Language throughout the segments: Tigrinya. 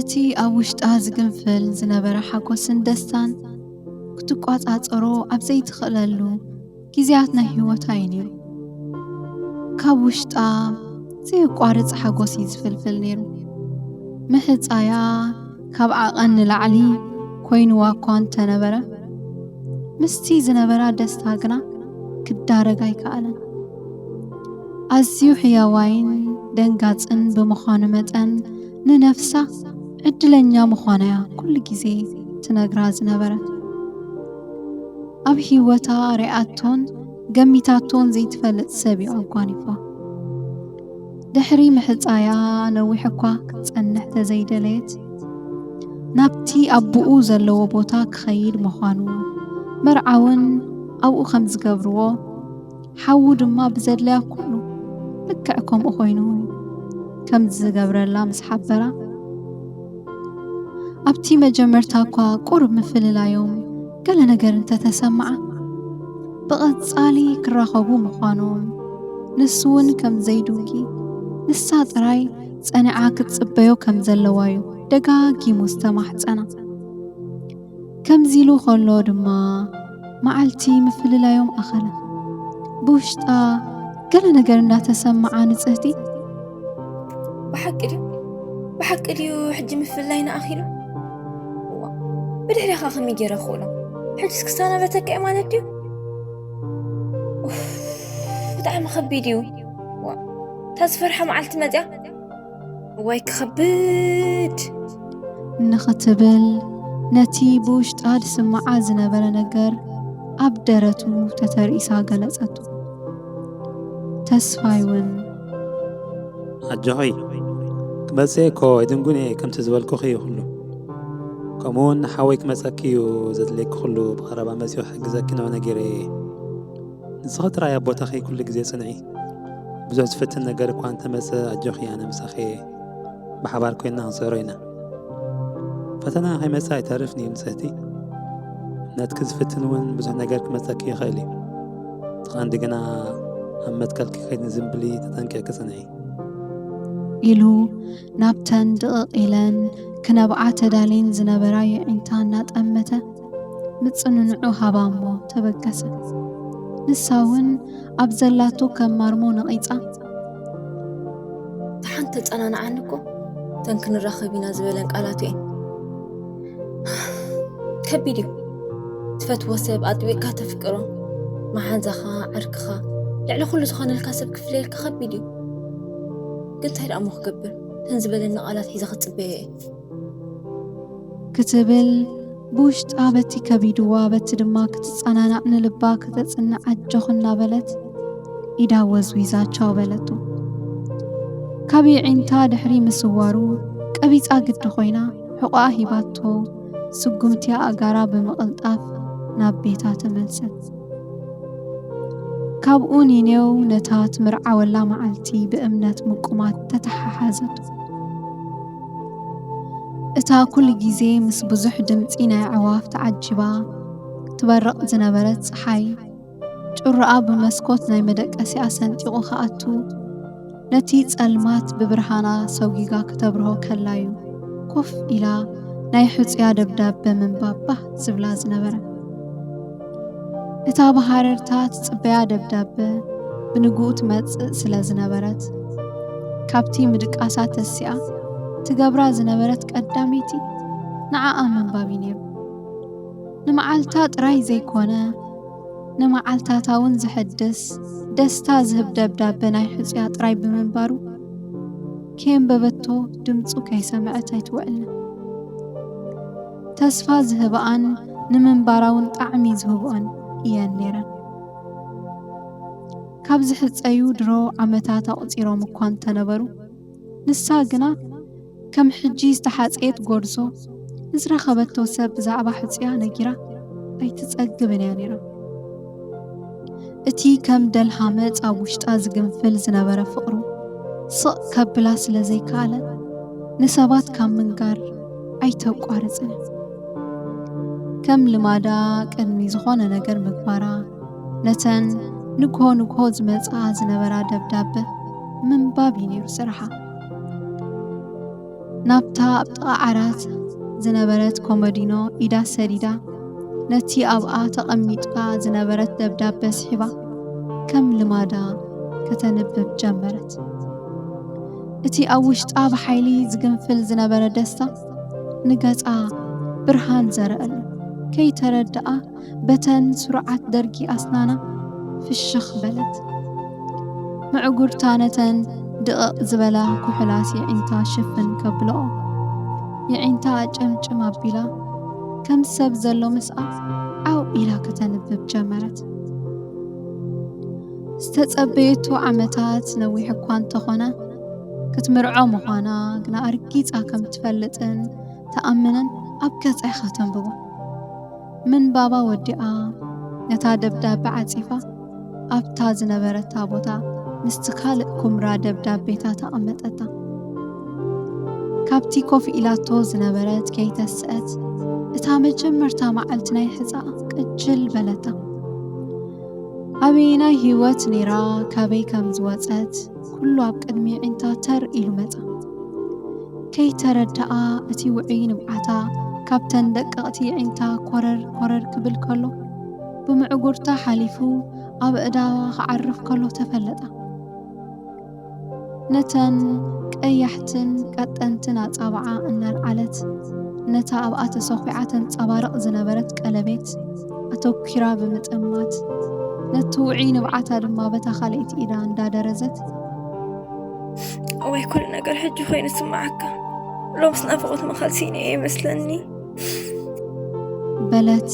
እቲ ኣብ ውሽጣ ዝግንፍል ዝነበረ ሓጎስን ደስታን ክትቋጻጸሮ ኣብ ዘይትኽእለሉ ጊዜያት ናይ ህይወታ እዩ ነይሩ። ካብ ውሽጣ ዘይቋርጽ ሓጎስ እዩ ዝፍልፍል ነይሩ። ምሕፃያ ካብ ዓቐን ንላዕሊ ኮይኑዋ እኳ እንተነበረ ምስቲ ዝነበራ ደስታ ግና ክዳረግ ኣይከኣለን። ኣዝዩ ሕያዋይን ደንጋጽን ብምዃኑ መጠን ንነፍሳ ዕድለኛ ምዃናያ ኩሉ ጊዜ ትነግራ ዝነበረት ኣብ ህይወታ ርኣቶን ገሚታቶን ዘይትፈልጥ ሰብ እዩ ኣጓኒፋ። ድሕሪ ምሕፃያ ነዊሕ እኳ ክትጸንሕ ተዘይደለየት ናብቲ ኣቦኡ ዘለዎ ቦታ ክኸይድ ምዃኑ መርዓውን ኣብኡ ከም ዝገብርዎ ሓዉ ድማ ብዘድለያ ኩሉ ልክዕ ከምኡ ኮይኑ ከም ዝገብረላ ምስ ሓበራ ኣብቲ መጀመርታ እኳ ቁርብ ምፍልላዮም ገለ ነገር እንተተሰምዓ ብቐጻሊ ክራኸቡ ምዃኖም ንሱውን ከም ዘይድውጊ ንሳ ጥራይ ጸኒዓ ክትጽበዮ ከም ዘለዋ እዩ ደጋጊሙ ዝተማሕፀና። ከምዚ ኢሉ ኸሎ ድማ መዓልቲ ምፍልላዮም ኣኸለ ብውሽጣ ገለ ነገር እንዳተሰምዓ ንጽህቲ ብሓቂ ድዩ ሕጂ ምፍልላይና ኣኺሉ ብድሕሪኻ ኸመይ ገይረ ክእሎ ሕጂስ ክሳና በተክዐ ማለት ድዩ ብጣዕሚ ኸቢድ እዩ ተዝፈርሐ መዓልቲ መፅያ ዋይ ክኸብድ ንኽትብል ነቲ ብውሽጣ ድስማዓ ዝነበረ ነገር ኣብ ደረቱ ተተርእሳ ገለጸቱ። ተስፋይውን ኣጆኸይ ክመጽእ እኮ ይድንጉን እየ ከምቲ ዝበልኩኺ እዩ ኩሉ ከምኡውን ሓወይ ክመጸኪ እዩ ዘድለየኪ ኩሉ ብቐረባ መጺኡ ሕግዘኪ ነበረ ነጊረ ንስኺ ጥራይ ኣብ ቦታኺ ኩሉ ግዜ ጽንዒ ብዙሕ ዝፍትን ነገር እኳ እንተመጽእ ኣጆኺ ኣነ ምሳኺ ብሓባር ኮይንና ክንጽዕሮ ኢና ፈተና ከይመጽእ ኣይተርፍኒ እዩ ንጽህቲ እምነትኪ ዝፍትን እውን ብዙሕ ነገር ክመጸኪ ይኽእል እዩ ትቐንዲ ግና ኣብ መትከልኪ ከይትንዝምብሊ ተጠንቂቕኪ ጽንዒ ኢሉ ናብተን ድቕቕ ኢለን ክነብዓ ተዳልየን ዝነበራ የዒንታ እናጠመተ ምጽንንዑ ሃባ እሞ ተበገሰ። ንሳ እውን ኣብ ዘላቶ ከም ማርሞ ነቒጻ ተሓንቲ ተጸናንዓኒ እኮ ተን ክንራኸብ ኢና ዝበለን ቃላት እየን ከቢድ እዩ ትፈትዎ ሰብ ኣጥቢቕካ ተፍቅሮ መሓንዛኻ ዕርክኻ ልዕሊ ኩሉ ዝኾነልካ ሰብ ክፍለየልካ ከቢድ እዩ ግን እንታይ ደኣ እሞ ክገብር ተን ዝበለኒ ቃላት ሒዛ ክትጽበየ እየ ክትብል ብውሽጣ በቲ ከቢድዋ በቲ ድማ ክትጸናናዕ ንልባ ክተጽንዕ ዓጆኽ እናበለት ኢዳ ወዝዊዛ ቻው በለቶ። ካብ የዒንታ ድሕሪ ምስዋሩ ቀቢጻ ግዲ ኾይና ሕቑኣ ሂባቶ ስጉምትያ ኣጋራ ብምቕልጣፍ ናብ ቤታ ተመልሰት። ካብኡ ኒኔው ነታ ትምርዓወላ መዓልቲ ብእምነት ምቁማት ተተሓሓዘቱ። እታ ኩሉ ጊዜ ምስ ብዙሕ ድምፂ ናይ ኣዕዋፍ ተዓጂባ ትበርቕ ዝነበረት ፀሓይ ጭራኣ ብመስኮት ናይ መደቀሲኣ ሰንጢቑ ኸኣቱ ነቲ ጸልማት ብብርሃና ሰውጊጋ ክተብርሆ ከላዩ ኮፍ ኢላ ናይ ሕፁያ ደብዳቤ ምንባብ ባህ ዝብላ ዝነበረ እታ ብሃረርታ ትጽበያ ደብዳቤ ብንጉኡ ትመጽእ ስለ ዝነበረት ካብቲ ምድቃሳ ተሲኣ ትገብራ ዝነበረት ቀዳሜቲ ንዓኣ ምንባብ ነይሩ። ንመዓልታ ጥራይ ዘይኮነ ንመዓልታታ እውን ዝሕድስ ደስታ ዝህብ ደብዳቤ ናይ ሕፁያ ጥራይ ብምንባሩ ከየንበበቶ ድምፁ ከይሰምዐት ኣይትውዕልን። ተስፋ ዝህብኣን ንምንባራውን ጣዕሚ ዝህብኦን እየን ነይረን። ካብ ዝሕፀዩ ድሮ ዓመታት ኣቑፂሮም እኳ እንተነበሩ ንሳ ግና ከም ሕጂ ዝተሓፀየት ጎርዞ ንዝረኸበቶ ሰብ ብዛዕባ ሕፅያ ነጊራ ኣይትጸግብን እያ ነይራ። እቲ ከም ደልሃመፅ ኣብ ውሽጣ ዝግንፍል ዝነበረ ፍቕሩ ስቕ ከብላ ስለ ዘይከኣለ ንሰባት ካብ ምንጋር ኣይተቋርፅን። ከም ልማዳ ቅድሚ ዝኾነ ነገር ምግባራ ነተን ንግሆ ዝመጽኣ ዝነበራ ደብዳቤ ምንባብ እዩ ነይሩ ስርሓ። ናብታ ኣብ ጥቓ ዓራት ዝነበረት ኮመዲኖ ኢዳ ሰዲዳ ነቲ ኣብኣ ተቐሚጥካ ዝነበረት ደብዳቤ ስሒባ ከም ልማዳ ከተንብብ ጀመረት። እቲ ኣብ ውሽጣ ብሓይሊ ዝግንፍል ዝነበረ ደስታ ንገጻ ብርሃን ዘርአሉ ከይተረድኣ በተን ስሩዓት ደርጊ ኣስናና ፍሽኽ በለት። ምዕጉርታ ነተን ድቕቕ ዝበላ ኩሕላት የዒንታ ሽፍን ከብልኦ የዒንታ ጭምጭም ኣቢላ ከም ሰብ ዘሎ ምስኣ ዓው ኢላ ከተንብብ ጀመረት። ዝተጸበየቶ ዓመታት ነዊሕ እኳ እንተኾነ ክትምርዖ ምዃና ግና ኣርጊፃ ከም ትፈልጥን ተኣምንን ኣብ ገጻ ኢኻ ተንብቦ። ምንባባ ወዲኣ ነታ ደብዳቤ ዓፂፋ ኣብታ ዝነበረታ ቦታ ምስቲ ካልእ ኩምራ ደብዳቤታ ተቐመጠታ። ካብቲ ኮፍ ኢላቶ ዝነበረት ከይተስአት እታ መጀመርታ መዓልቲ ናይ ሕፃእ ቅጅል በለታ። ኣበየናይ ህይወት ነይራ ካበይ ከም ዝወፀት ኩሉ ኣብ ቅድሚ ዒንታ ተር ኢሉ መፃ። ከይተረድኣ እቲ ውዑይ ንብዓታ ካብተን ደቀቕቲ ዒንታ ኮረር ኮረር ክብል ከሎ ብምዕጉርታ ሓሊፉ ኣብ እዳዋ ክዓርፍ ከሎ ተፈለጣ። ነተን ቀያሕትን ቀጠንትን ኣጻብዓ እናልዓለት ነታ ኣብኣ ተሰኺዓ ተንጸባርቕ ዝነበረት ቀለቤት ኣተኲራ ብምጥማት ነቲ ውዑይ ንብዓታ ድማ በታ ካልአይቲ ኢዳ እንዳደረዘት ወይ ኩሉ ነገር ሕጂ ኮይኑ ስማዓካ ሎምስ ናፍቆት መኸልሲኒ ይመስለኒ በለት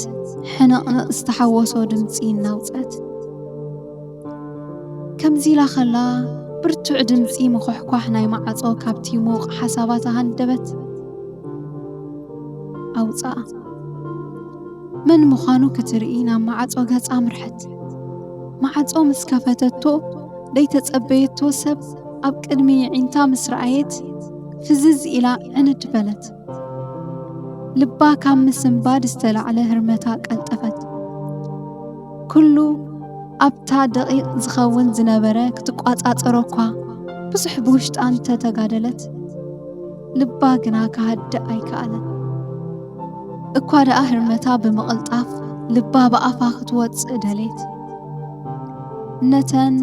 ሕነቕንቕ ዝተሓወሶ ድምፂ እናውፀት። ከምዚ ኢላ ኸላ ብርቱዕ ድምፂ መኾሕኳሕ ናይ ማዕጾ ካብቲ ሙቕ ሓሳባታ ሃንደበት ኣውፃኣ። መን ምዃኑ ክትርኢ ናብ ማዕጾ ገጻ ምርሐት። ማዕጾ ምስ ከፈተቶ ደይተጸበየቶ ሰብ ኣብ ቅድሚ ዒንታ ምስ ረኣየት ፍዝዝ ኢላ ዕንድ በለት። ልባ ካብ ምስንባድ ዝተላዕለ ህርመታ ቀልጠፈት። ኩሉ ኣብታ ደቂቕ ዝኸውን ዝነበረ ክትቋጻጸሮ እኳ ብዙሕ ብውሽጣ እንተተጋደለት ልባ ግና ካሃድእ ኣይከኣለን። እኳ ደኣ ህርመታ ብምቕልጣፍ ልባ ብኣፋ ክትወፅእ ደሌት። ነተን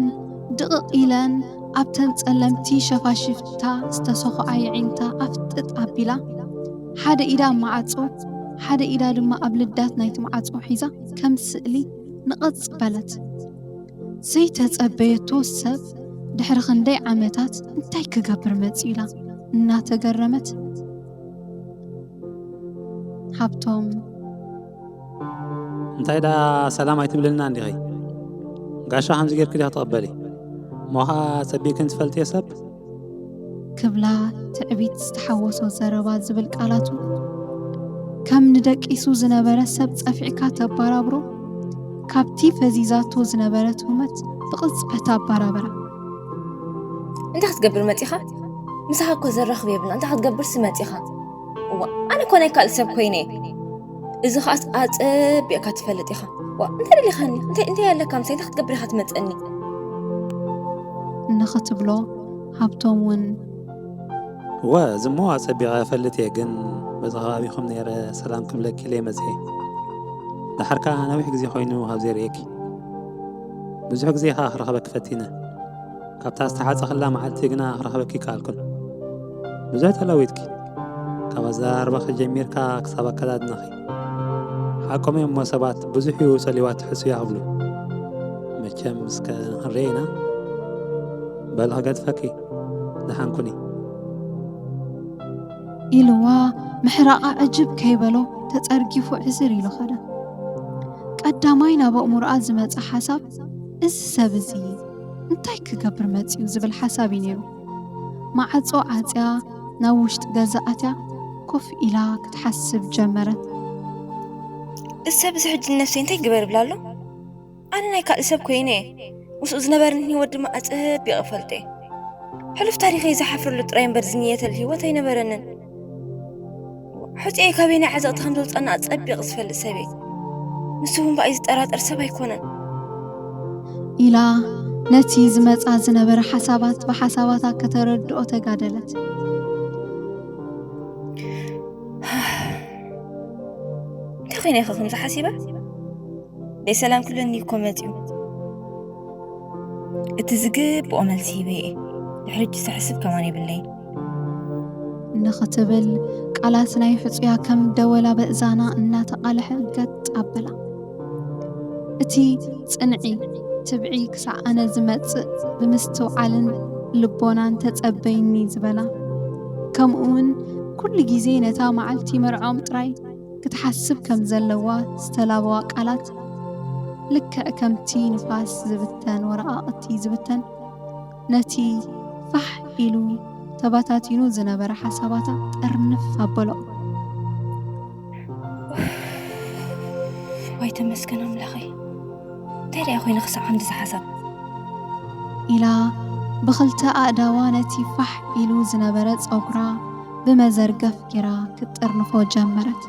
ድቕቕ ኢለን ኣብተን ጸለምቲ ሸፋሽፍታ ዝተሰኽዓ የዒንታ ኣፍጥጥ ኣቢላ ሓደ ኢዳ ማዕጾ ሓደ ኢዳ ድማ ኣብ ልዳት ናይቲ ማዕጾ ሒዛ ከም ስእሊ ንቐጽ በለት። ዘይተጸበየቶ ሰብ ድሕሪ ክንደይ ዓመታት እንታይ ክገብር መፂኡ ኢላ እናተገረመት ሃብቶም እንታይ ዳ ሰላም ኣይትብልና እንዲኸይ ጋሻ ከምዚ ጌርክ ዲኻ ተቐበሊ ሞኻ ፀቢክን ትፈልጥየ ሰብ ክብላ ትዕቢት ዝተሓወሶ ዘረባ ዝብል ቃላቱ ከም ንደቂሱ ዝነበረ ሰብ ጸፊዕካ ተባራብሮ ካብቲ ፈዚዛቶ ዝነበረት ህመት ብቕጽበት ኣባራበራ። እንታይ ክትገብር መፂኻ? ምሳኻ እኮ ዘራኽብ የብልና እንታይ ክትገብር ስመፂኻ? እዋ ኣነ እኮ ናይ ካልእ ሰብ ኮይነ እዚ ኸኣስ ኣፀቢዕካ ትፈልጥ ኢኻ። ዋ እንታይ ደሊኻኒ? እንታይ ኣለካ ምሳይ እንታይ ክትገብር ኢኻ ትመፀኒ? ንኽትብሎ ሃብቶም እውን እወ ዝሞ ኣፀቢቐ ፈልጥ እየ ግን በዚ ከባቢኹም ነይረ ሰላም ክብለኪ ኢለየ መፅአ ድሓርካ ነዊሕ ግዜ ኮይኑ ካብዘ ርእየኪ ብዙሕ ግዜ ኻ ክረኸበኪ ፈቲነ ካብታ ዝተሓፀኸላ መዓልቲ ግና ክረኸበኪ ይከኣልኩን ብዙሕ ተለዊጥኪ ካብ ኣዘራርባኺ ጀሚርካ ክሳብ ኣከዳድናኺ ሓቆም እሞ ሰባት ብዙሕ እዩ ፀሊዋ ትሕሱ ይብሉ መቸም እስከ ክንርአና በል ክገድፈኪ ድሓንኩኒ ኢልዋ ምሕራቓ ዕጅብ ከይበሎ ተጸርጊፉ ዕዝር ኢሉ ኸደ። ቀዳማይ ናብ ኣእሙሮኣ ዝመጸ ሓሳብ እዚ ሰብ እዚ እንታይ ክገብር መፂኡ ዝብል ሓሳብ እዩ ነይሩ። ማዕጾ ዓፅያ ናብ ውሽጢ ገዛ ኣትያ ኮፍ ኢላ ክትሓስብ ጀመረት። እዚ ሰብ እዚ ሕጂ ነፍሰይ እንታይ ግበር ይብላ ኣሎ? ኣነ ናይ ካልእ ሰብ ኮይነ ምስኡ ዝነበረኒ ህይወት ድማ ኣፀቢቐ ፈልጠ ሕሉፍ ታሪኸይ ዝሓፍርሉ ጥራይ እምበር ዝንየተል ህይወት ኣይነበረንን። ሕፅአይ ካበይ ናይ ዓዘቕቲ ከም ዘውፀና ኣፀቢቕ ዝፈልጥ ሰብ እየ ንሱ እውን በኣይ ዝጠራጠር ሰብ ኣይኮነን ኢላ ነቲ ዝመጻ ዝነበረ ሓሳባት ብሓሳባታ ከተረድኦ ተጋደለት። خينا يا خمسة حسيبة لي سلام كلني كوميديو التزقب وأمل سيبي الحرج سحسب كمان بالليل نختبل قالاتنا يحصيها كم دولا بأزانا إنها تقالح قد أبلا أتي صنعي تبعي كسع أنا زمت بمستوعلن لبونان تتأبيني زبلا كم أون كل جيزينة تا معلتي مرعوم تراي كتحسب كم زلوا استلابوا قالات لك كمتي نفاس زبتن ورقاقتي زبتن نتي فح إلو تباتاتينو زنبر حساباتا ترنف أبلو واي تمسكن أملخي تاري أخوي نخسع عمد حسب إلى بخلتا أدوانتي فح إلو زنبرت أقرا بمزرقف كرا كترنفو جمرت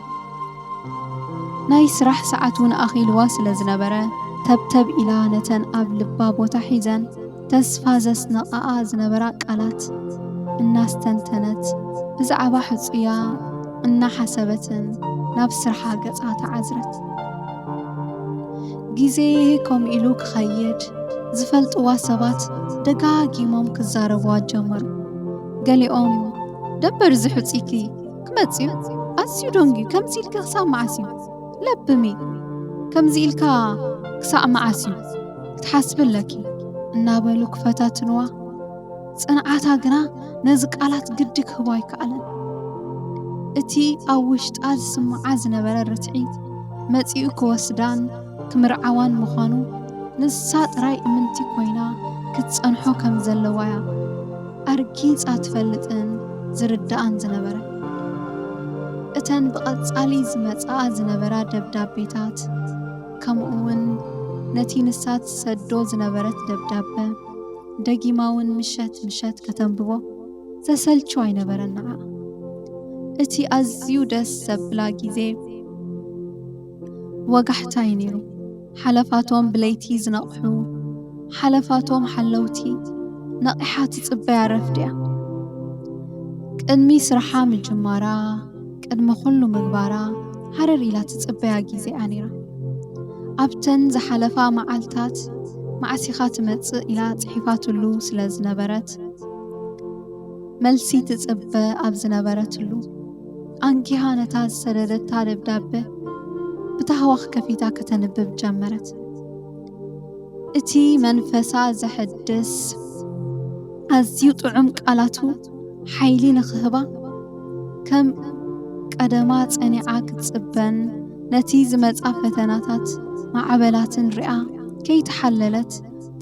ناي سرح ساعتون أخي الواصل زنبرة تبتب إلى نتن أب لبابو تحيزن تسفازس نقاء زنبرة قالت الناس تنتنت بزعبا حصيا إنا حسبتن نفس رحا قطعة عزرت جيزي كوم إلو كخيج زفلت واسبات دقاقي موم كزاربوا جمر قالي دبر زحوتيكي كمتسيو أسيو دونجي كم زيلك خسا معسيو لبمي كم زيلك خسا معسيو تحسب لكي النابلو كفتاتنوا صنعاتا قنا نزق آلات قدك هواي كألن اتي أوشت آل سمعا زنبرا رتعي متيو كوسدان كمرعوان مخانو نسات راي منتي كوينا كتصنحو كم زلوايا أركيز أتفلتن زردان زنبرا اتن بقصالي زمصا زنبرا دبدابيتات كمؤون نتي نسات سدو زنبرت دبدابه دقيماون مشت كتنببو زسلچو አይነበረና እቲ ኣዝዩ ደስ ዘብላ ጊዜ ወጋሕታ ይነሩ ሓለፋቶም ብለይቲ ዝነቕሑ ሓለፋቶም ሓለውቲ ነቂሓት ጽበያ ረፍድያ ቅድሚ ስራሓ ምጅማራ ቅድሚ ኩሉ ምግባራ ሓረር ኢላ ትጽበያ ጊዜ ኣኔራ ኣብተን ዝሓለፋ መዓልታት ማዕሲኻ ትመጽእ ኢላ ጽሒፋትሉ ስለ ዝነበረት መልሲ ትጽበ ኣብ ዝነበረትሉ አንኪሃ ነታ ዝሰደደታ ደብዳቤ ብታህዋኽ ከፊታ ከተንብብ ጀመረት እቲ መንፈሳ ዘሕድስ ኣዝዩ ጥዑም ቃላቱ ሓይሊ ንኽህባ ከም ቀደማ ጸኒዓ ክትጽበን ነቲ ዝመጻ ፈተናታት ማዕበላትን ሪኣ ከይተሓለለት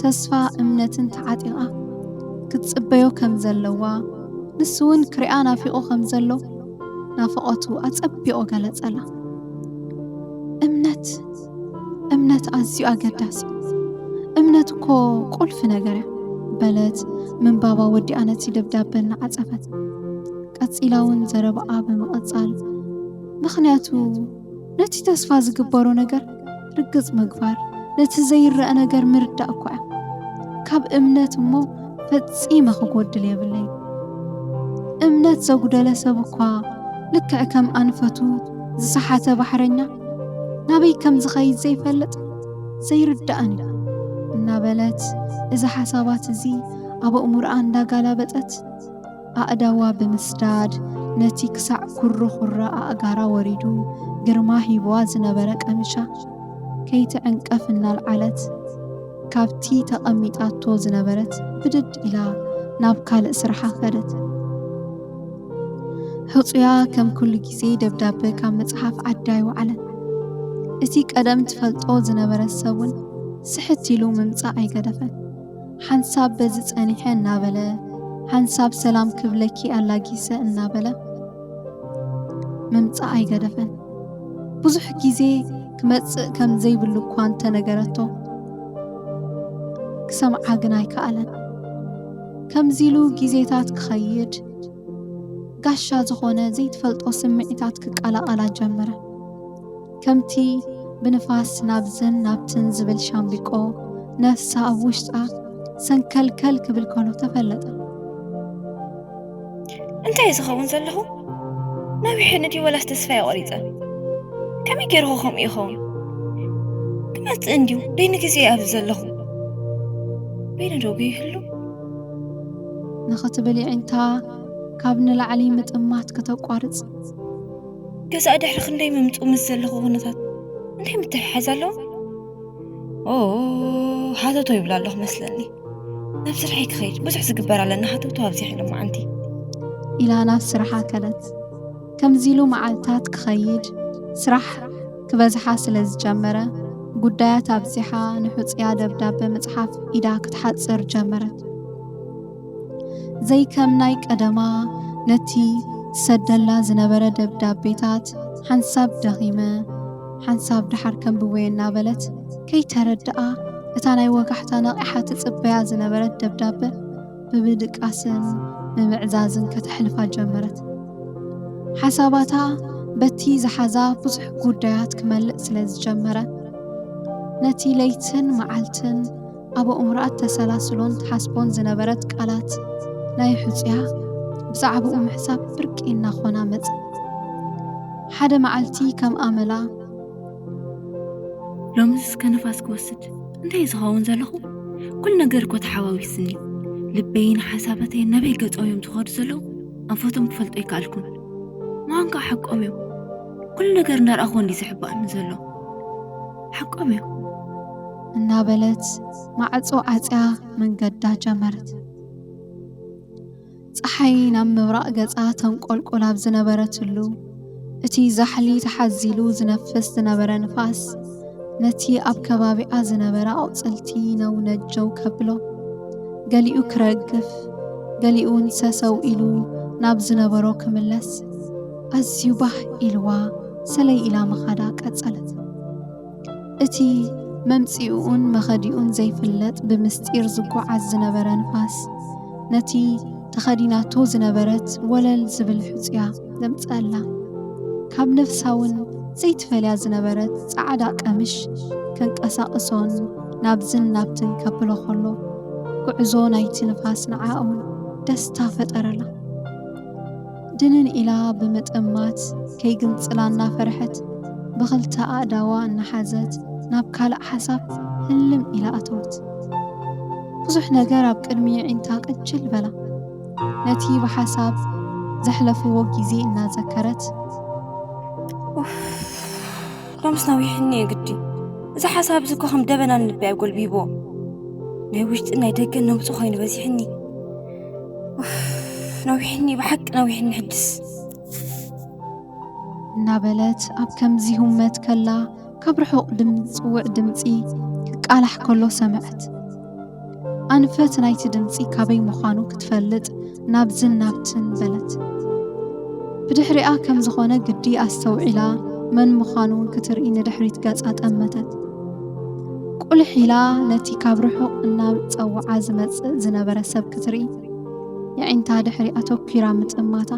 ተስፋ እምነትን ተዓጢቓ ክትጽበዮ ከም ዘለዋ ንስውን ክሪኣ ናፊቆ ከም ዘሎ ናፍቆቱ ኣጸቢቆ ገለጸላ እምነት ኣዝዩ ኣገዳሲ እምነት እኮ ቁልፊ ነገር በለት ምንባባ ወዲኣ ነቲ ደብዳቤ እናዓጸፈት ቀጺላውን ዘረብኣ ብምቕጻል ምኽንያቱ ነቲ ተስፋ ዝግበሮ ነገር ርግጽ ምግባር ነቲ ዘይረአ ነገር ምርዳእ እኳ ካብ እምነት እሞ ፈጺመ ክጎድል የብለይ እምነት ዘጉደለ ሰብ እኳ ልክዕ ከም ኣንፈቱ ዝሰሓተ ባሕረኛ ናበይ ከም ዝኸይድ ዘይፈልጥ ዘይርዳእን እናበለት እዚ ሓሳባት እዚ ኣብ እሙርኣ እንዳጋላበጠት ኣእዳዋ ብምስዳድ ነቲ ክሳዕ ኩርኹረ ኣእጋራ ወሪዱ ግርማ ሂብዋ ዝነበረ ቀምሻ ከይትዕንቀፍ እናልዓለት ካብቲ ተቐሚጣቶ ዝነበረት ብድድ ኢላ ናብ ካልእ ስራሓ ከደት ሕፁያ ከም ኩሉ ጊዜ ደብዳቤ ካብ መጽሓፍ ዓዳ ይወዓለን እቲ ቀደም ትፈልጦ ዝነበረ ሰውን ስሕት ኢሉ ምምጻእ ኣይገደፈን ሓንሳብ በዚ ጸኒሐ እናበለ ሓንሳብ ሰላም ክብለኪ ኣላጊሰ እናበለ ምምጻእ ኣይገደፈን ብዙሕ ጊዜ ክመጽእ ከም ዘይብሉ እኳ እንተነገረቶ ክሰምዓ ግን ኣይከኣለን ከምዚሉ ጊዜታት ክኸይድ ጋሻ ዝኾነ ዘይትፈልጦ ስምዒታት ክቃላቐላ ጀመረ ከምቲ ብንፋስ ናብዝን ናብትን ዝብል ሻምቢቆ ነፍሳ ኣብ ውሽጣ ሰንከልከል ክብል ከሎ ተፈለጠ እንታይ ዝኸውን ዘለኹ ናብይ ሕንዲ ወላስ ተስፋ ይቆሪፀ كمي جرهوهم إيخون كما تنديو بين كزي أفزل لهم بين روبي هلو نختبلي عينتا كابن العلي متأمات كتوقارص كذا أدحر خندي ممتو مزل لهم ونطات انتي متحز له هذا طيب لا الله مسلني نفس رحيك خير بزح زقبر على أنها توابزي لما عندي إلى نفس رحا كانت كم زيلو معالتات كخيد سرح كبزحا سلز جمرة قدايات أبزيحا نحوز إيادة بدابة متحف إذا كتحتصر جمرت زي كم نايك أدما نتي سدلا زنبرة دبدابيتات حنساب دغيمة حنساب دحر كم بوين نابلت كي تردأ إتاناي وقحتا نقحة تصبيع زنبرة دبدابة ببدك أسن بمعزازن كتحلفا جمرت حساباتها بتي زحزا بزح قدايات كمال سلز جمرة نتي ليتن معالتن أبو أمرأة تسلاسلون تحسبون زنبرت قالات ناي حزيها بزعبو محساب برك إنا خونا مز حدا معالتي كم آملا لو مزس كنفاسك وسد انتي زغاون زلخو كل نقر كوت حواوي سني لبين حسابتي نبي قد أيوم تخاد زلو أنفوتم كفلت إيكالكم ما أنقع حق أميو كل نقر نار أخوان دي سحبا أمزلو حق أميو النابلت معصو عصيا من قدا جمرت ፀሓይ ናብ ምብራቕ ገጻ ተንቆልቆላ ዝነበረትሉ እቲ ዛሕሊ ተሓዚሉ ዝነፍስ ዝነበረ ንፋስ ነቲ ኣብ ከባቢኣ ዝነበረ ኣውፅልቲ ነውነጀው ከብሎ ገሊኡ ክረግፍ ገሊኡን ሰሰው ኢሉ ናብ ዝነበሮ ክምለስ ኣዝዩ ባህ ኢልዋ ሰለይ ኢላ መኻዳ ቀጸለት እቲ መምፂኡን መኸዲኡን ዘይፍለጥ ብምስጢር ዝጓዓዝ ዝነበረ ንፋስ ነቲ ተኸዲናቶ ዝነበረት ወለል ዝብል ሕፅያ ዘምፀላ ካብ ነፍሳውን ዘይትፈልያ ዝነበረት ፃዕዳ ቀምሽ ከንቀሳቕሶን ናብዝን ናብትን ከብሎ ኸሎ ጉዕዞ ናይቲ ንፋስ ንዓውን ደስታ ፈጠረላ ድንን ኢላ ብምጥማት ከይግንፅላና ፈርሐት ብኽልተ ኣእዳዋ እናሓዘት ናብ ካልእ ሓሳብ ህልም ኢላ ኣተወት ብዙሕ ነገር ኣብ ቅድሚ ዒንታ ቅጅል በላ ነቲ ብሓሳብ ዘሕለፍዎ ጊዜ እናዘከረት لمس ناويحني قدي إذا حساب زكو خم دبنا نبيع قلبي بو ناويشت إنه يدقن نومسو خاين بزيحني ناويحني بحق ناويحني حدس እናበለት ኣብ ከምዚ ህመት ከላ ካብ ርሑቕ ድምፅውዕ ድምፂ ክቃላሕ ከሎ ሰምዐት ኣንፈት ናይቲ ድምፂ ካበይ ምዃኑ ክትፈልጥ ናብዝን ናብትን በለት ብድሕሪኣ ከም ዝኾነ ግዲ ኣስተውዒላ መን ምዃኑ ክትርኢ ንድሕሪት ገጻ ጠመተት ቁልሕ ኢላ ነቲ ካብ ርሑቕ እናፀውዓ ዝመፅእ ዝነበረ ሰብ ክትርኢ የዒንታ ድሕሪ ኣተኪራ ምጥማታ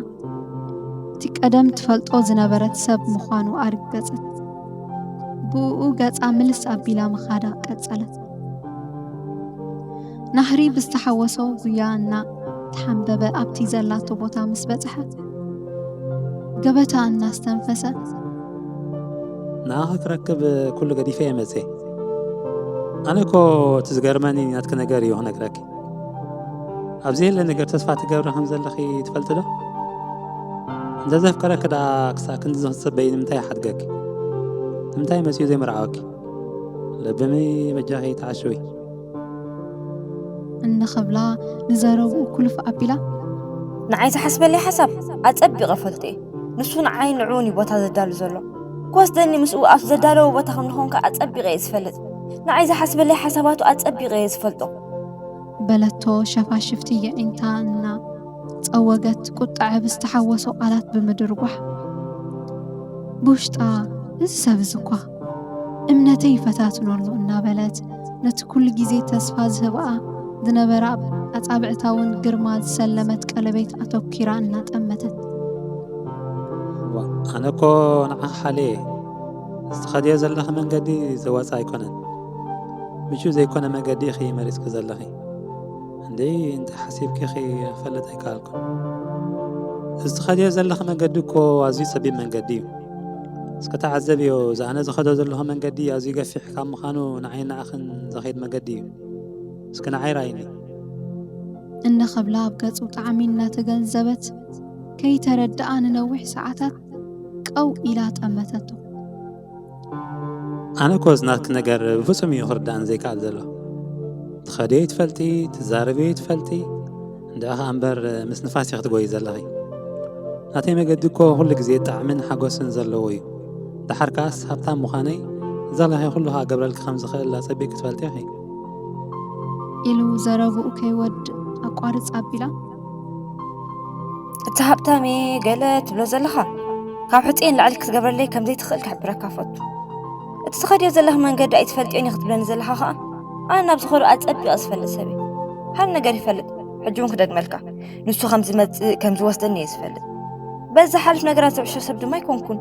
እቲ ቀደም ትፈልጦ ዝነበረት ሰብ ምዃኑ ኣርገፀት ብኡ ገጻ ምልስ ኣቢላ መኻዳ ቀጸለት ናህሪ ብዝተሓወሶ ጉያ እና ተሓንበበ ኣብቲ ዘላቶ ቦታ ምስ በፅሐ ገበታ እናስተንፈሰ ንኣኸ ክረክብ ኩሉ ገዲፈ የመፀ ኣነ ኮ ትዝገርመኒ ናትክ ነገር እዩ ክነግረኪ ኣብዚ የለ ነገር ተስፋ ትገብሪ ከም ዘለኺ ትፈልጥ ዶ እንደዘፍቀረክ ዳ ክሳብ ክንዲ ዝኽፅበይ ንምንታይ ሓድገኪ ንምንታይ መፅኡ ዘይምርዓወኪ ልብሚ በጃኺ ተዓሽዊ እንኽብላ ንዘረብኡ ኩልፍ ኣቢላ ንዓይ ዝሓስበለይ ሓሳብ ኣፀቢቐ ፈልጥ እየ ንሱ ንዓይ ንዑን እዩ ቦታ ዘዳሉ ዘሎ ክወስደኒ ምስኡ ኣብ ዘዳለዎ ቦታ ከም ንኾንካ ኣፀቢቐ እየ ዝፈልጥ ንዓይ ዝሓስበለይ ሓሳባቱ ኣፀቢቐ እየ ዝፈልጦ በለቶ ሸፋሽፍቲ የዒንታ እና ፀወገት ቁጣዕ ብዝተሓወሶ ቃላት ብምድርጓሕ ብውሽጣ እዚ ሰብ እዚ እኳ እምነተይ ይፈታትነሉ እናበለት ነቲ ኩሉ ግዜ ተስፋ ዝህብኣ ዝነበራ ኣጻብዕታውን ግርማ ዝሰለመት ቀለቤት ኣተኪራ እናጠመተት ኣነ ኮ ንዓኻ ሓልየ ዝተኸድዮ ዘለኺ መንገዲ ዘዋፃ ኣይኮነን ምቹው ዘይኮነ መንገዲ ኢኺ መሪፅኪ ዘለኺ እንደይ እንታይ ሓሲብኪ ኢኺ ክፈልጥ ኣይከኣልኩን ዝተኸድዮ ዘለኺ መንገዲ እኮ ኣዝዩ ፀቢብ መንገዲ እዩ እስከተዓዘብዮ ዝኣነ ዝኸዶ ዘለኹ መንገዲ ኣዝዩ ገፊሕ ካብ ምዃኑ ንዓይን ንኣኽን ዘኸይድ መንገዲ እዩ እስከ ንዓይ ራእይኒ እነኸብላ ኣብ ገጹ ጣዕሚ እናተገንዘበት ከይተረድኣ ንነዊሕ ሰዓታት ቀው ኢላ ጠመተቶ ኣነ ኮዝ ናትክ ነገር ብፍጹም እዩ ክርዳእን ዘይከኣል ዘሎ ትኸደዮ ትፈልጢ ትዛረበዮ ትፈልጢ እንደኻ እምበር ምስ ንፋስ ክትጎይ ዘለኺ ናተይ መገዲ እኮ ኩሉ ግዜ ጣዕምን ሓጎስን ዘለዎ እዩ ድሓርካስ ሃብታም ምዃነይ ዘለኺ ኩሉ ኸ ገብረልክ ከም ዝኽእል ኣጸቢቅ ክትፈልጢ ኢኺ ኢሉ ዘረብኡ ከይወድ ኣቋርጽ ኣቢላ እቲ ሃብታሜ ገለ ትብሎ ዘለኻ ካብ ሕፅኤን ላዕሊ ክትገብረለይ ከም ዘይትኽእል ክሕብረካ ፈቱ እቲ ትኸድዮ ዘለኻ መንገዲ ኣይትፈልጥዮን እዩ ክትብለኒ ዘለኻ ኸኣ ኣነ ናብ ዝኸዱ ኣጸቢቕ ዝፈልጥ ሰብ እየ ሓደ ነገር ይፈልጥ ሕጂ እውን ክደግመልካ ንሱ ከም ዝመጽእ ከም ዝወስደኒ እየ ዝፈልጥ በዛ ሓልፍ ነገራት ዘብሾ ሰብ ድማ ኣይኮንኩን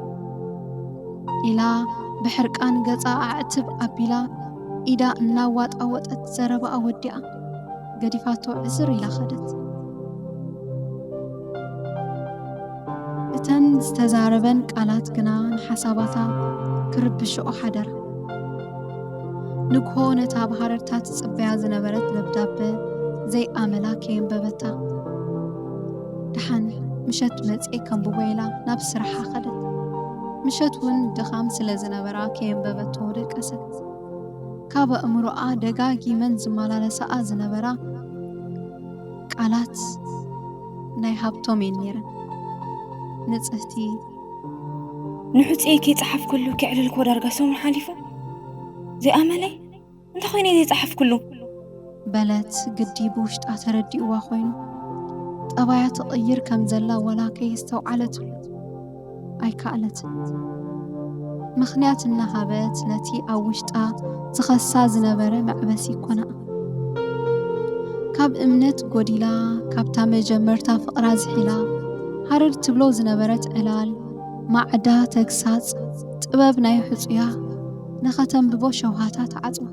ኢላ ብሕርቃን ገጻ ኣዕትብ ኣቢላ ኢዳ እናዋጣወጠት ዘረባኣ ወዲኣ ገዲፋቶ ዕስር ኢላ ኸደት እተን ዝተዛረበን ቃላት ግና ንሓሳባታ ክርብሽኦ ሓደራ ንግሆ ነታ ባሕረርታት ጽበያ ዝነበረት ደብዳቤ ዘይኣመላ ከየንበበታ ድሓን ምሸት መጽኤ ከንብቦ ኢላ ናብ ስራሓ ኸደት ምሸት እውን ድኻም ስለ ዝነበራ ከየንበበቶ ደቀሰት ካብ ኣእምሮኣ ደጋጊመን ዝመላለሳኣ ዝነበራ ቃላት ናይ ሃብቶም እየን ነይረን ንጽህቲ ንሕፅኤ ከይጸሓፍ ኩሉ ክዕልልክዎ ዳርጋ ሰሙን ሓሊፉ ዘይኣመለይ እንታይ ኮይነ ዘይጸሓፍ ኩሉ በለት ግዲ ብውሽጣ ተረዲእዋ ኮይኑ ጠባያ ትቕይር ከም ዘላ ወላ ከይስተውዓለት ኣይከኣለት ምኽንያት እናሃበት ነቲ ኣብ ውሽጣ ዝኸሳ ዝነበረ መዕበሲ ኮና ካብ እምነት ጎዲላ ካብታ መጀመርታ ፍቕራ ዝሒላ ሃረር ትብሎ ዝነበረት ዕላል ማዕዳ ተግሳጽ ጥበብ ናይ ሕፁያ ንኸተንብቦ ሸውሃታ ተዓጽዋ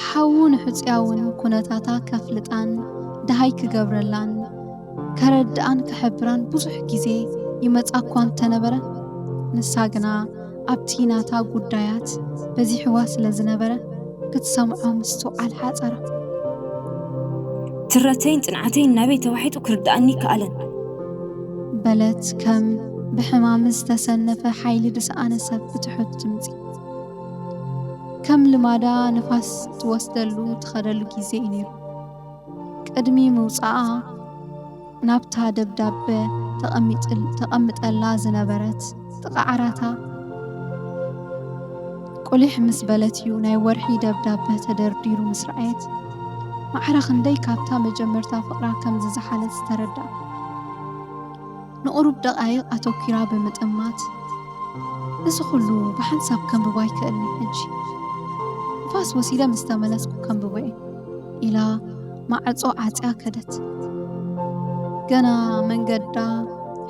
ሓዉ ንሕፁያውን ኩነታታ ከፍልጣን ድሃይ ክገብረላን ከረድኣን ክሕብራን ብዙሕ ጊዜ ይመጻ እኳ እንተነበረ ንሳ ግና ኣብቲ ናታ ጉዳያት በዚሕዋ ስለ ዝነበረ ክትሰምዖ ምስትውዓል ሓፀራ ትረተይን ጽንዓተይን ናበይ ተዋሒጡ ክርዳእኒ ከኣለን በለት ከም ብሕማም ዝተሰነፈ ሓይሊ ድስኣነ ሰብ ብትሑት ድምፂ ከም ልማዳ ንፋስ ትወስደሉ ትኸደሉ ጊዜ እዩ ነይሩ ቅድሚ ምውፃኣ ናብታ ደብዳቤ ተቐምጠላ ዝነበረት ጥቓዓራታ ቁሊሕ ምስ በለት እዩ ናይ ወርሒ ደብዳቤ ተደርዲሩ ምስ ረኣየት ማዕረ ክንደይ ካብታ መጀመርታ ፍቕራ ከም ዝዝሓለት ዝተረዳእ ንቑሩብ ደቓይቕ ኣተኪራ ብምጥማት እዚ ኩሉ ብሓንሳብ ከንብቦ ኣይክእልኒ ሕጂ ንፋስ ወሲደ ምስ ተመለስኩ ከንብቦ እየ ኢላ ማዕጾ ዓጽያ ከደት ገና መንገዳ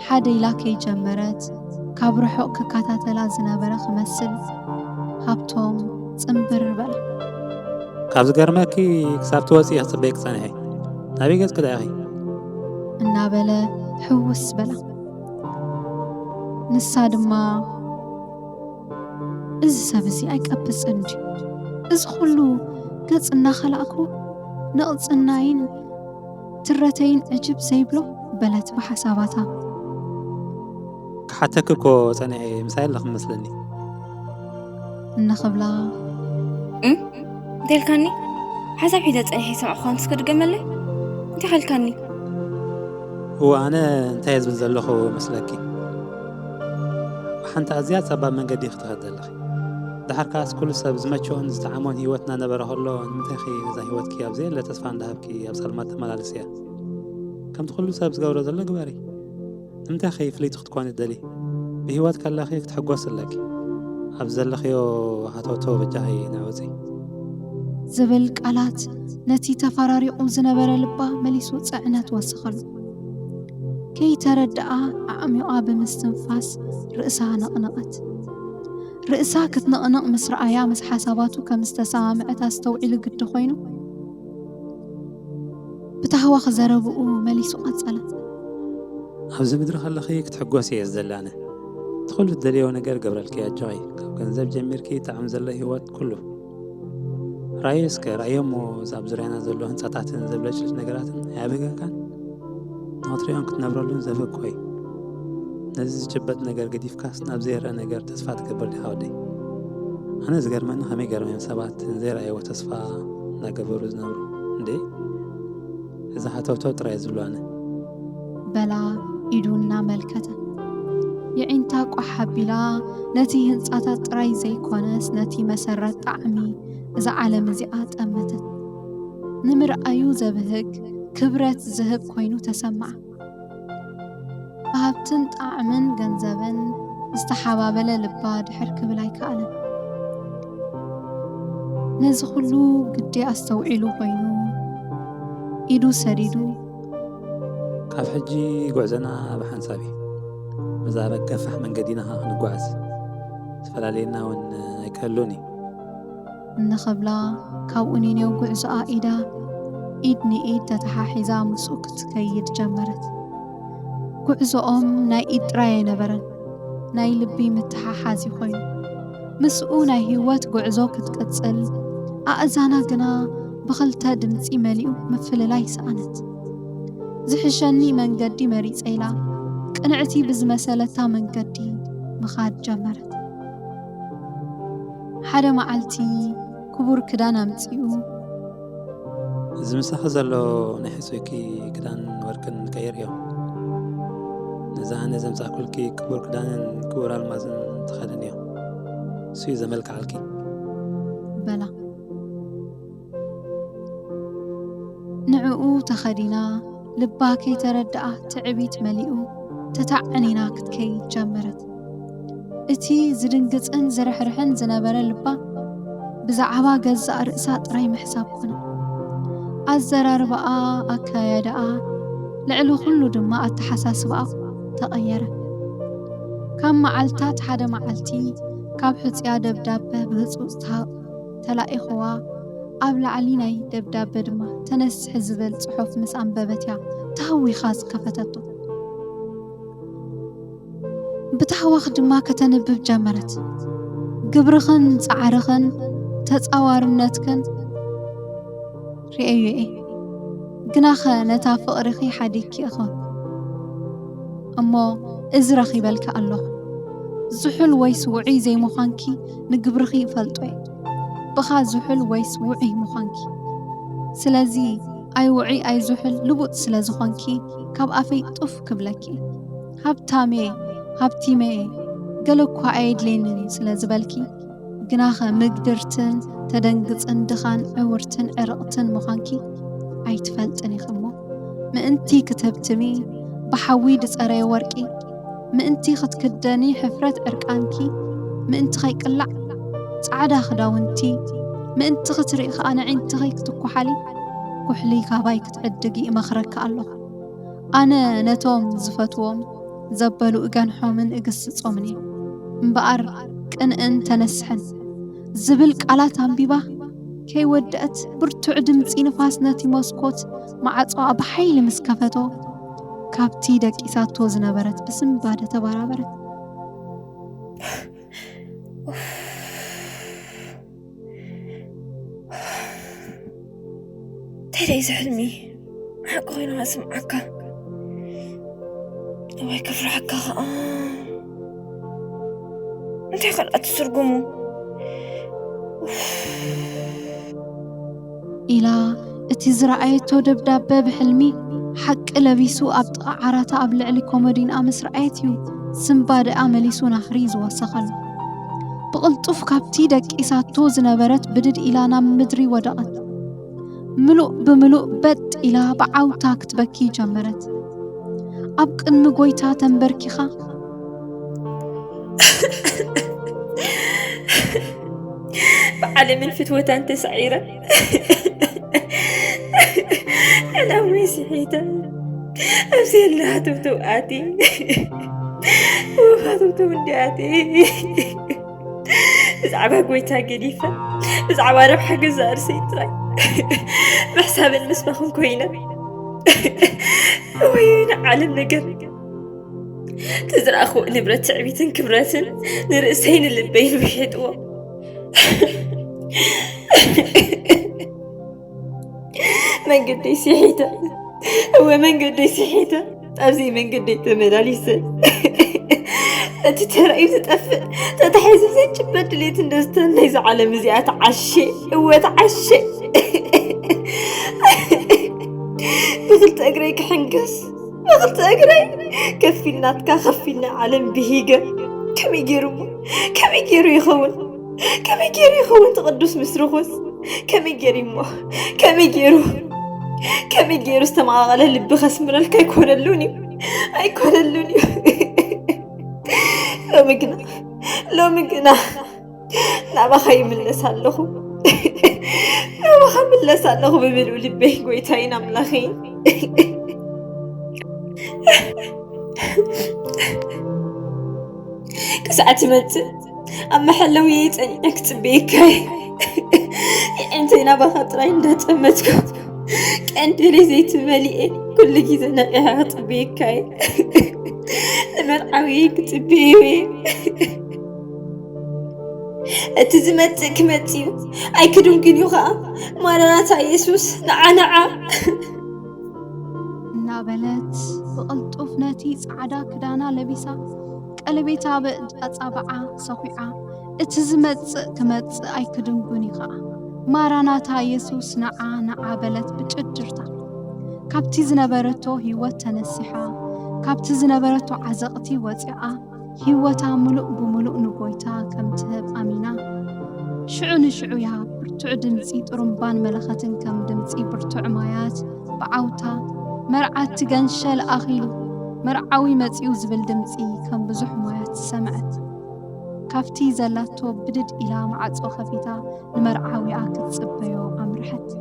ሓደ ኢላ ከይጀመረት ካብ ርሑቕ ክከታተላ ዝነበረ ክመስል ሃብቶም ጽምብር በላ ካብ ዝገርመኪ ክሳብ ትወፂእ ክጽበይ ክጸንሐ ናበይ ገጽ ክዳ ኢኺ እናበለ ሕውስ በላ ንሳ ድማ እዚ ሰብ እዚ ኣይቀብፅን እንጂ እዚ ኩሉ ገጽ እናኸላእኩ ንቕጽናይን ትረተይን ዕጅብ ዘይብሎ በለት ብሓሳባታ ክሓተክ እኮ ጸኒሐ ምሳይ ኣለኹ መስለኒ እነኽብላ እንተልካኒ ሓሳብ ሒደ ጸኒሐ ሰምዕኳ ንስከድገመለይ እንታይ ኸልካኒ ኣነ እንታይ ዝብል ዘለኹ መስለኪ ሓንቲ ኣዝያ ጸባብ መንገዲ ክትኸድ ዘለኺ ድሓርካስ ኩሉ ሰብ ዝመቸኦን ዝተዓሞን ህይወት እናነበረ ከሎ ንምንታይ ኺ ነዛ ህይወትኪ ኣብ ዘየለ ተስፋ እንዳሃብኪ ኣብ ጸልማት ተመላለስ እያ ከምቲ ኩሉ ሰብ ዝገብሮ ዘሎ ግበሪ ንምንታይ ኺ ፍለይቲ ክትኮኒ ትደሊ ብህይወት ከለኺ ክትሕጐስ ኣለኪ ኣብ ዘለኽዮ ሃተቶ በጃኺ ናወፂ ዝብል ቃላት ነቲ ተፈራሪቑ ዝነበረ ልባ መሊሱ ጽዕነት ወሰኸሉ ከይተረድኣ ኣዕሚቓ ብምስትንፋስ ርእሳ ነቕነቐት ርእሳ ክትነቕነቕ ምስ ረኣያ ምስ ሓሳባቱ ከም ዝተሰማምዐት ኣስተውዒሉ ግዲ ኮይኑ ብታህዋ ክዘረብኡ መሊሱ ቐጸለ ኣብዚ ምድሪ ከለኺ ክትሕጐስ እየ ዘላነ تخل الدليل ونجار قبل الكي أجاي كان زب جمير كي تعم زله هوات كله رئيس كرأيهم وزاب زرعنا زلوهن ساعتين زبلش نجاراتن يا بقى كان ناطريان كنت نبرلون زفق كوي نزيز جبت نجار قديف كاس نبزير نجار تصفات قبل لحودي أنا زجر منه همي جرمين سبات زير أيوة تصفى نجبر وزنبرو دي إذا حتوتو ترى زلوانه بلا إيدونا ملكته يعينتاك وحبلا نتي هنساتات راي زي كونس نتي مسرات طعمي إذا عالم زيات أمتت نمر أيو زبهك كبرت زهب كوينو تسمع بهبتن طعمن جنزبن استحبابل لبا دحر كبلاي كأنا نزخلو قدي أستوعلو كوينو إيدو سريدو كاف حجي قعزنا بحنسابي مزابك كفح من قدينها نقعز تفلالينا ون يكهلوني نخبلا كاونيني وقعز آئدا إيدني إيد تتحاحزا مسوكت كيد جمرت قعز ناي إيد راي نبرن ناي لبي متحاحازي خوين مسؤونا هيوات قعزو كتكتسل أأزانا قنا بخلتا دمتي مليو مفللاي سانت زحشاني من قدي مريس إيلا قنعتي بزمسالتا من قدي مخاد جمرت حدا معلتي كبور كدان أمتيو زمسا خزلو نحسوكي كدان وركن كيريو نزاهن زمسا كلكي كبور كدان كبور المازن تخدنيو سوي زملك عالكي بلا نعقو تخدينا لباكي تردأ تعبيت مليئو تتعنينا كتكي جمرت اتي زدنقصن زرحرحن زنبر لبا بزعبا قزا رئسات راي محساب كنا الزرار بقى أكايدا لعلو خلو دما التحساس بقى تغيره كم معلتات حدا معلتي كاب حتيا دبدابة بهصوصتها تلاقي خوا أبلع عليناي دبدابة دما تنس حزبل صحف مس أنبابتيا تهوي خاص كفتتو بتحوخ دما كتنبب جمرت قبرخن صعرخن تتصاوارنتكن رئيو إيه قناخة نتا فقرخي حديكي أخون أما إزرخي بالك الله زحل ويس وعي زي مخانكي نقبرخي فلطوي بخا زحل ويس وعي مخانكي سلازي أي وعي أي زحل لبوت سلاز خانكي كاب أفي طف كبلكي هبتامي هبتيمي قلوكوا عيد لينني سلاز بالكي قناخة مقدرتن تدنقصن دخان عورتن عرقتن مخانكي أيتفلتني خمو ما أنتي كتبتمي بحوي دسأري ورقي ما أنتي ختكداني حفرة أركانكي ما أنت خيك اللع تعدا خداونتي ما أنت ختريخ أنا عين تخيك تكوحلي كحلي كابايك تعدقي مخرك الله أنا نتوم زفتوم زبلو إقان حومن إقصص أمني مبقر كأن أنت نسحن زبلك على تنبيبه كي ودأت برتع دمتي نفاسناتي موسكوت مع أطوى بحيل مسكفتو كابتي دك إساتو زنبرت بسم بعد تباربرت تريز حلمي حق غينا أسمعك ويك فرحك انت خلقت ترقمو إلى اتزرعيتو دبدابة بحلمي حق لبيسو أبطأ عراتا أبلع لكومدين أمس رأيتيو سنباد أمليسو نخريز وسخل بقلطف كابتي دك إساتو زنبرت بدد إلى نام مدري ودقت ملؤ بملؤ بد إلى بعوتا كتبكي جمرت أبق المقويتا تنبركيخا بعلم الفتوة أنت سعيرة أنا مسيحية أمسي الله هتوتو آتي وهتوتو من دياتي إزعبها قويتها قليفة إزعبها ربحة قزار سيتراي بحساب المسبخون كوينة وين عالم نقر تزرعخو نبرة تعبيتن كبراتن نرأسين اللبين بحيطوا من قد يسيحيتا هو من قد يسيحيتا أبزي من قد يتملاليسا أنت ترى تتأفل تتحيز زي جبت اللي تندستن نيز على مزيات عشي هو تعشي بغلت أقريك حنقص بغلت أقري كفينا خفينا عالم بهيقة كم يجيرو يخون تقدس مسروخوس كم يجيرو استمع على اللي خسمنا لك يكون اللوني لو مقنا لا بخيم من لسالخو بملو لبيه قويتين أملاخين كساعتي مت أما حلويت أني أكتب بيكاي أنتينا بخاطرين دا تمتكو كأن ديري زيت مليئة كل جيزة نقيها طبيكاي نمرعوي كتب بيوي أتزمتك متيو أي كدوم كنيوغا مارناتا يسوس نعا نابلت بقلطوف نتي صعدا كدانا لبيسا قلبيتا بإد أصابعا صفيعا اتزمت كمت أي كدوم كنيوغا مارناتا يسوس نعا بلت بتجرتا كابتي زنبرتو هيوت تنسيحا كابتي زنبرتو عزقتي وطيعا هيوتا ملؤ بملؤ نقويتا كم تهب أمينا شعو يا برتع دمسي طرمبان ملختن كم دمسي برتع مايات بعوتا مرعات تغنشل أخيلو مرعاوي متيو زبل دمسي كم بزح مايات سمعت كافتي زلاتو بدد إلى معات وخفيتا المرعاوي آكد صبيو أمرحت